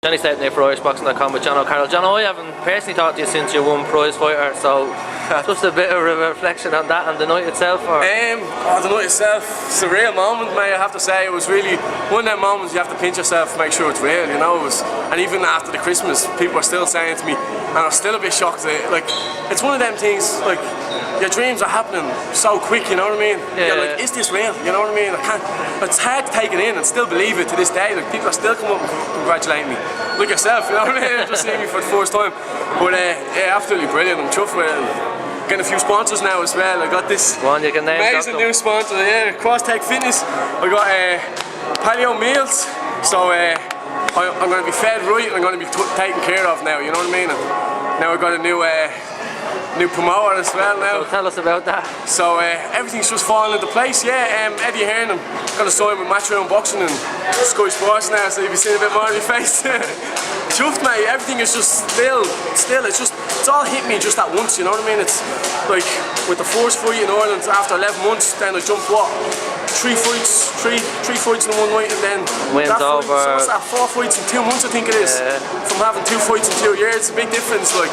Johnny Stout there for IrishBoxing.com with Jono Carroll. Jono, I haven't personally talked to you since you won Prizefighter, so just a bit of a reflection on that and the night itself. Or? The night itself, it's a real moment, mate. I have to say, it was really one of them moments you have to pinch yourself, make sure it's real, you know. And even after the Christmas, people are still saying to me, and I'm still a bit shocked. Like, it's one of them things, like, your dreams are happening so quick, you know what I mean? Yeah. You're like, is this real? You know what I mean? It's hard to take it in and still believe it to this day. Like, people are still coming up and congratulating me. Like yourself, you know what I mean? Just seeing me for the first time. But yeah, absolutely brilliant. I'm chuffed with it. Getting a few sponsors now as well. I got this amazing new sponsor, yeah, Cross-Tech Fitness. I got paleo meals, so I'm going to be fed right and I'm going to be taken care of now, you know what I mean? And now I've got a new promoter as well now. So tell us about that. So everything's just falling into place, yeah. Eddie Hearn, I'm going to sign with Matchroom Boxing and Sky Sports now, so you'll be seeing a bit more of my face. Chuffed, mate. Everything is just still. It's all hit me just at once, you know what I mean? It's like with the first fight in Ireland after 11 months, then I jumped three fights in one night, and then wins over. So what's that? 4 fights in 2 months, I think it is. From having 2 fights in 2 years, it's a big difference, like.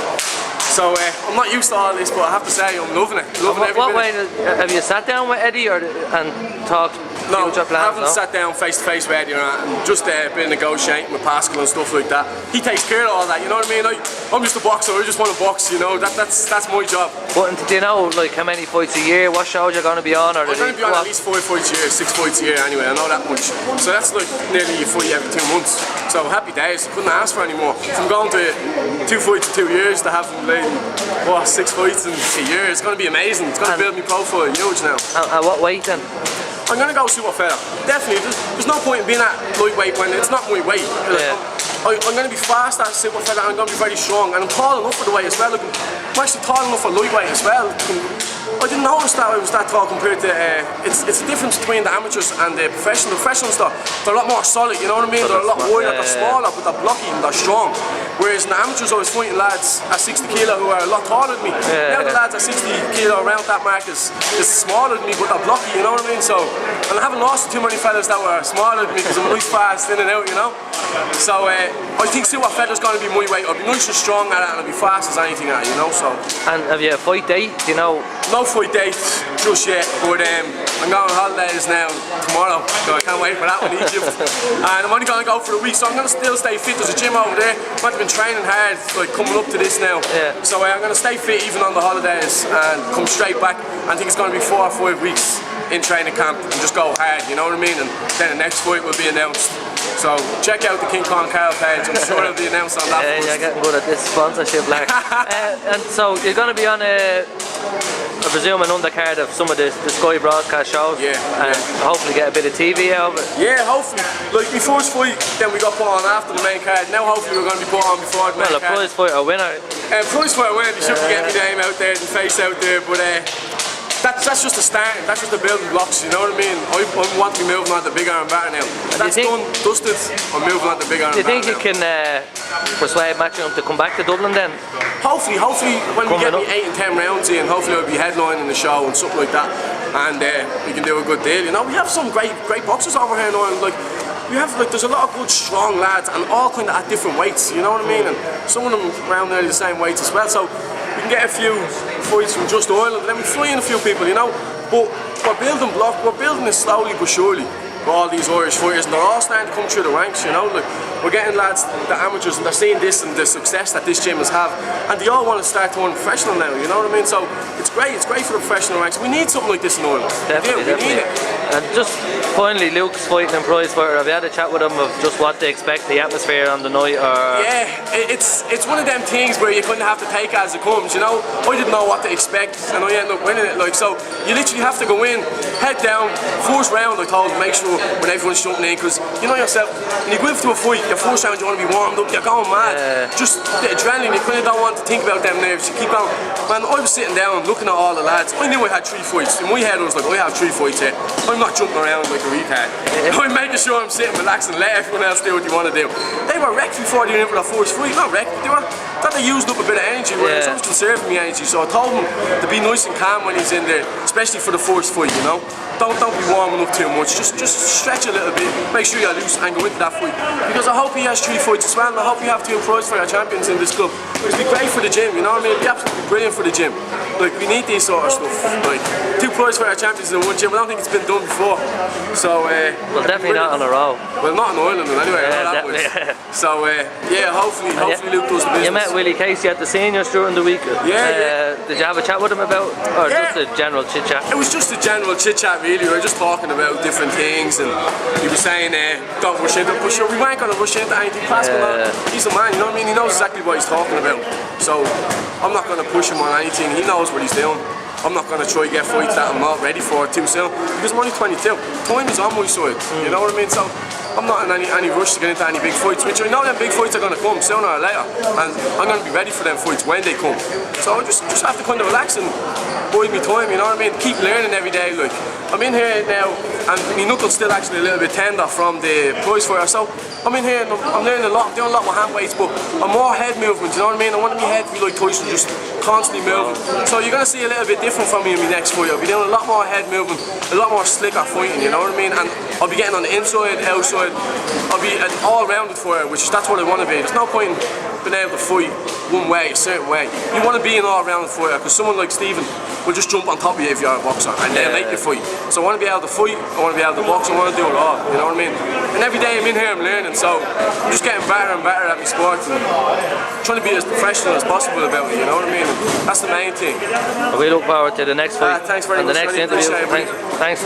So I'm not used to all this, but I have to say I'm loving it. What way have you sat down with Eddie and talked? No, plans, I haven't sat down face to face with Eddie and just a bit of negotiating with Pascal and stuff like that. He takes care of all that, you know what I mean? I'm just a boxer, I just want to box, you know, that's my job. But do you know like how many fights a year, what shows you're going to be on? Or I'm going to be on at least 5 fights a year, 6 fights a year anyway, I know that much. So that's like nearly a fight every 2 months. So happy days, I couldn't ask for any more. From going to 2 fights in 2 years to having like, 6 fights in a year, it's going to be amazing. It's going to build my profile huge now. And what weight then? I'm going to go superfeather. Definitely. There's no point in being at lightweight when it's not my weight. Yeah. I'm going to be fast at superfeather and I'm going to be very strong. And I'm tall enough for the weight as well. I'm actually tall enough for lightweight as well. I didn't notice that I was that tall compared to... it's the difference between the amateurs and the professionals. The professionals, they're a lot more solid, you know what I mean? They're a lot wider, they're smaller, but they're blocky and they're strong. Whereas in the amateurs, I was fighting lads at 60 kilo who are a lot taller than me. Now the lads at 60 kilo around that mark is smaller than me, but they're blocky, you know what I mean? So, and I haven't lost too many fellas that were smaller than me because I'm nice fast in and out, you know? So I think super feather's going to be my weight. I'll be nice and strong at it and I'll be fast as anything at it, you know? So. And have you a fight date, do you know? No fight date just yet, but I'm going on holidays now tomorrow, so I can't wait for that one in Egypt. And I'm only going to go for a week, so I'm going to still stay fit. There's a gym over there. I've been training hard, like coming up to this now. Yeah. So I'm going to stay fit even on the holidays and come straight back. I think it's going to be 4 or 5 weeks in training camp and just go hard, you know what I mean? And then the next fight will be announced. So check out the King Kong Carroll page, I'm sure it'll be announced on that first. You're getting good at this sponsorship, like. And so you're going to be on I presume an undercard of some of the Sky broadcast shows, and hopefully get a bit of TV out of it. Yeah, hopefully. Like my first fight, then we got put on after the main card. Now hopefully we're going to be put on before the main card. Well, a Prizefighter winner. Prizefighter winner, they should be getting my name out there and face out there, but that's just the start, that's just the building blocks, you know what I mean? I want to be moving on to bigger and better now. That's done, dusted, I'm moving on to bigger and better. Do you think you can persuade Matchroom to come back to Dublin then? Hopefully when we get me 8 and 10 rounds in, hopefully I'll be headlining the show and something like that, and we can do a good deal, you know? We have some great boxers over here now, and there's a lot of good strong lads and all kind of at different weights, you know what I mean? And some of them around nearly the same weights as well, so we can get a few fights from just Ireland, and then we fly in a few people, you know. But we're building this slowly but surely with all these Irish fighters, and they're all starting to come through the ranks, you know. Like, we're getting lads, the amateurs, and they're seeing this and the success that this gym has had, and they all want to start turning professional now, you know what I mean? So it's great for the professional ranks. We need something like this in Ireland. Definitely. We need it. And just finally, Luke's fighting in Prizefighter, have you had a chat with him of just what they expect, the atmosphere on the night? Or? Yeah, it's one of them things where you kind of have to take it as it comes, you know. I didn't know what to expect and I ended up winning it, like, so you literally have to go in, head down, first round I told him, make sure when everyone's jumping in, because you know yourself, when you go into a fight, your first round you want to be warmed up, you're going mad. Just the adrenaline, you kind of don't want to think about them nerves, you keep going. Man, I was sitting down looking at all the lads, I knew I had 3 fights, in my head I was like, I have 3 fights here, I'm not jumping around like a retard. I'm making sure I'm sitting, relaxing, let everyone else do what they want to do. They were wrecked before they went in for their first fight. Not wrecked, thought they used up a bit of energy, whereas I was conserving my energy, so I told him to be nice and calm when he's in there, especially for the first fight, you know. Don't be warming up too much, just stretch a little bit, make sure you're loose and go into that fight. Because I hope he has 3 fights as well, and I hope we have 2 Prizefighter champions in this club. It'd be great for the gym, you know what I mean? It'd be absolutely brilliant for the gym. Like, we need these sort of stuff. Like, 2 Prizefighter champions in one gym, I don't think it's been done before. So, well, definitely not on a row. Well, not in Ireland anyway, definitely. So, yeah, hopefully Luke does the business. You met Willie Casey at the seniors during the week. Yeah. Did you have a chat with him about, or just a general chit chat? It was just a general chit chat, really. We were just talking about different things, and he was saying, don't rush into it. But sure, we weren't going to rush into anything. He's a man, you know what I mean? He knows exactly what he's talking about. So, I'm not going to push him on anything. He knows what he's doing. I'm not going to try to get fights that I'm not ready for too soon, because I'm only 22. Time is on my side, you know what I mean? So I'm not in any rush to get into any big fights, which I know them big fights are going to come sooner or later, and I'm going to be ready for them fights when they come. So I just have to kind of relax and bide my time, you know what I mean? Keep learning every day. Like, I'm in here now, and my knuckle's still actually a little bit tender from the Prizefighter, so I'm in here and I'm learning a lot. I'm doing a lot with hand weights, but I'm more head movement, you know what I mean? I want my head to be like Tyson, just constantly moving. So you're going to see a little bit different from me in my next fight. I'll be doing a lot more head movement, a lot more slicker fighting, you know what I mean? And I'll be getting on the inside, outside. I'll be an all-rounded fighter, that's what I want to be. There's no point in being able to fight one way, a certain way. You want to be an all-rounded fighter, because someone like Stephen will just jump on top of you if you're a boxer, and they'll make you fight. So I want to be able to fight, I want to be able to box, I want to do it all, you know what I mean? And every day I'm in here, I'm learning, so I'm just getting better and better at my sport, and trying to be as professional as possible about it, you know what I mean? And that's the main thing. We look forward to the next fight thanks very much. and the next interview. Thanks.